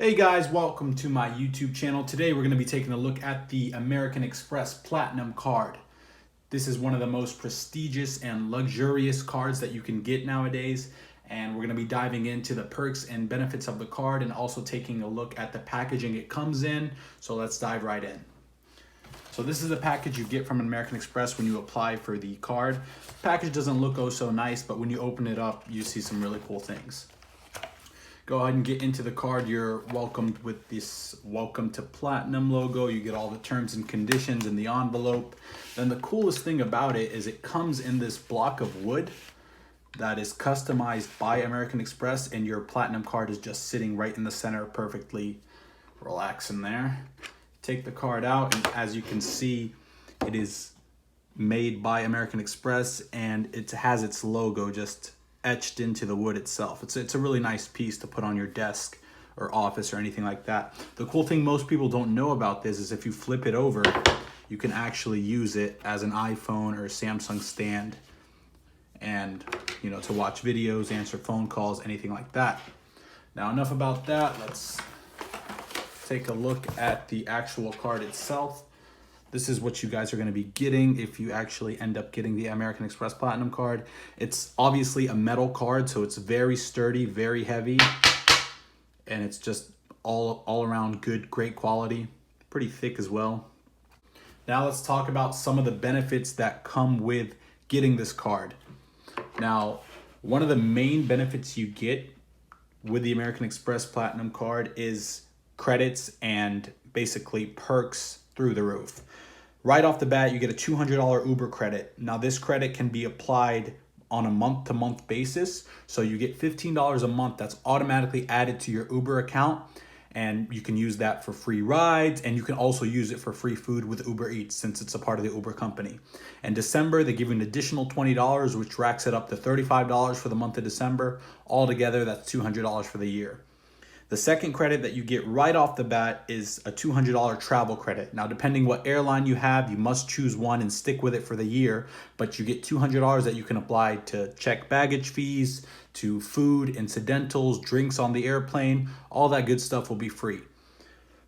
Hey guys, welcome to my YouTube channel. Today we're going to be taking a look at the American Express Platinum card. This is one of the most prestigious and luxurious cards that you can get nowadays, and we're going to be diving into the perks and benefits of the card and also taking a look at the packaging it comes in. So let's dive right in. So this is the package you get from American Express when you apply for the card. The package doesn't look so nice, but when you open it up, you see some really cool things. Go ahead and get into the card. You're welcomed with this Welcome to Platinum logo. You get all the terms and conditions in the envelope. Then the coolest thing about it is it comes in this block of wood that is customized by American Express, and your Platinum card is just sitting right in the center, perfectly relaxing there. Take the card out, and as you can see, it is made by American Express, and it has its logo just etched into the wood itself. It's a really nice piece to put on your desk or office or anything like that. The cool thing most people don't know about this is if you flip it over, you can actually use it as an iPhone or a Samsung stand, and to watch videos, answer phone calls, anything like that. Now enough about that. Let's take a look at the actual card itself. This is what you guys are going to be getting if you actually end up getting the American Express Platinum card. It's obviously a metal card, so it's very sturdy, very heavy, and it's just all around good, great quality. Pretty thick as well. Now let's talk about some of the benefits that come with getting this card. Now, one of the main benefits you get with the American Express Platinum card is credits and basically perks through the roof. Right off the bat, you get a $200 Uber credit. Now this credit can be applied on a month-to-month basis. So you get $15 a month that's automatically added to your Uber account, and you can use that for free rides, and you can also use it for free food with Uber Eats since it's a part of the Uber company. In December, they give you an additional $20, which racks it up to $35 for the month of December. Altogether, that's $200 for the year. The second credit that you get right off the bat is a $200 travel credit. Now, depending what airline you have, you must choose one and stick with it for the year, but you get $200 that you can apply to check baggage fees, to food, incidentals, drinks on the airplane. All that good stuff will be free.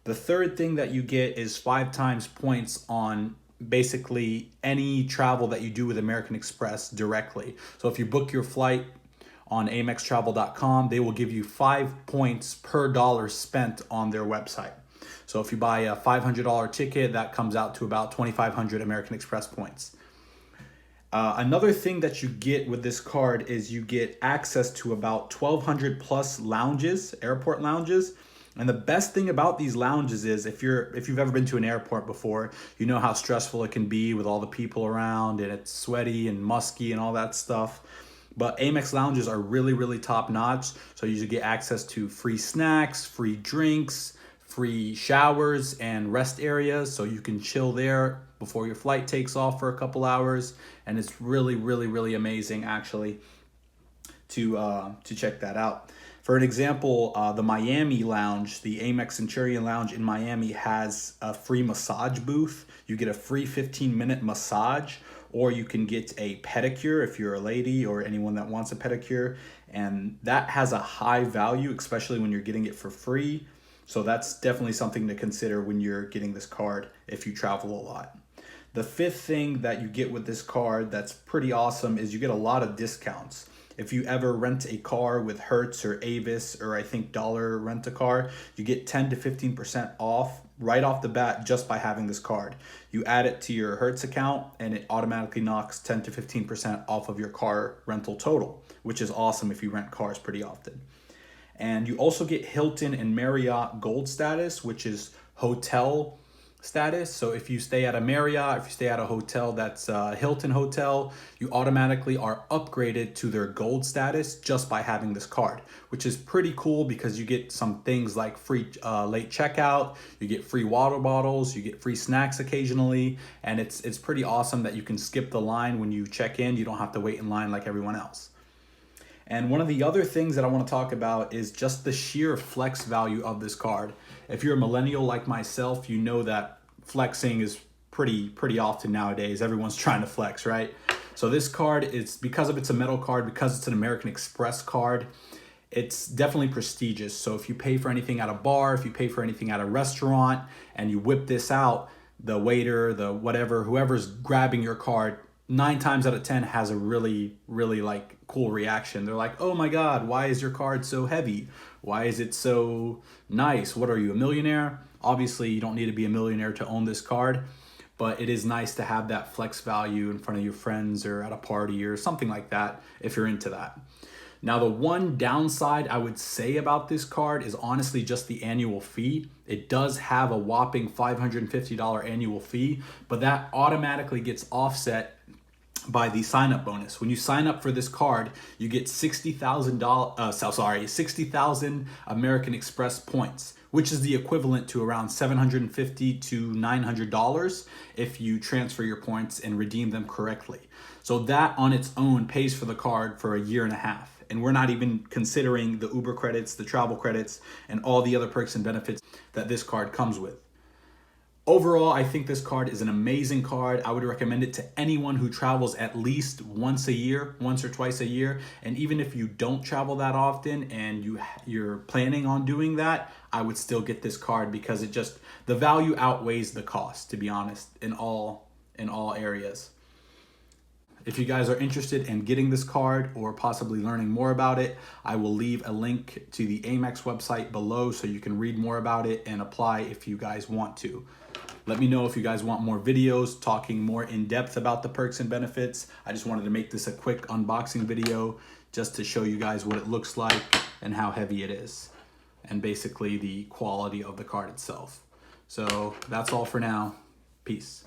The third thing that you get is 5 times points on basically any travel that you do with American Express directly. So if you book your flight on amextravel.com, they will give you 5 points per dollar spent on their website. So if you buy a $500 ticket, that comes out to about 2,500 American Express points. Another thing that you get with this card is you get access to about 1,200 plus lounges, airport lounges. And the best thing about these lounges is if you've ever been to an airport before, you know how stressful it can be with all the people around, and it's sweaty and musky and all that stuff. But Amex lounges are really, really top notch. So you get access to free snacks, free drinks, free showers, and rest areas. So you can chill there before your flight takes off for a couple hours. And it's really, really, really amazing actually to check that out. For an example, the Miami Lounge, the Amex Centurion Lounge in Miami has a free massage booth. You get a free 15-minute massage, or you can get a pedicure if you're a lady or anyone that wants a pedicure. And that has a high value, especially when you're getting it for free. So that's definitely something to consider when you're getting this card if you travel a lot. The fifth thing that you get with this card that's pretty awesome is you get a lot of discounts. If you ever rent a car with Hertz or Avis or I think Dollar Rent a Car, you get 10 to 15% off right off the bat just by having this card. You add it to your Hertz account and it automatically knocks 10 to 15% off of your car rental total, which is awesome if you rent cars pretty often. And you also get Hilton and Marriott Gold status, which is hotel status. So if you stay at a Marriott, if you stay at a hotel that's a Hilton hotel, you automatically are upgraded to their gold status just by having this card, which is pretty cool because you get some things like free late checkout, you get free water bottles, you get free snacks occasionally, and it's pretty awesome that you can skip the line when you check in. You don't have to wait in line like everyone else. And one of the other things that I want to talk about is just the sheer flex value of this card. If you're a millennial like myself, you know that flexing is pretty often nowadays. Everyone's trying to flex, right? So this card, it's because it's a metal card, because it's an American Express card, it's definitely prestigious. So if you pay for anything at a bar, if you pay for anything at a restaurant and you whip this out, the waiter, the whatever, whoever's grabbing your card, 9 times out of 10 has a really, really like cool reaction. They're like, oh my God, why is your card so heavy? Why is it so nice? What are you, a millionaire? Obviously, you don't need to be a millionaire to own this card, but it is nice to have that flex value in front of your friends or at a party or something like that if you're into that. Now, the one downside I would say about this card is honestly just the annual fee. It does have a whopping $550 annual fee, but that automatically gets offset by the sign-up bonus. When you sign up for this card, you get $60,000 American Express points, which is the equivalent to around $750 to $900 if you transfer your points and redeem them correctly. So that on its own pays for the card for a year and a half. And we're not even considering the Uber credits, the travel credits, and all the other perks and benefits that this card comes with. Overall, I think this card is an amazing card. I would recommend it to anyone who travels at least once a year, once or twice a year. And even if you don't travel that often and you're planning on doing that, I would still get this card because the value outweighs the cost, to be honest, in all areas. If you guys are interested in getting this card or possibly learning more about it, I will leave a link to the AMEX website below so you can read more about it and apply if you guys want to. Let me know if you guys want more videos talking more in depth about the perks and benefits. I just wanted to make this a quick unboxing video just to show you guys what it looks like and how heavy it is, and basically the quality of the card itself. So that's all for now. Peace.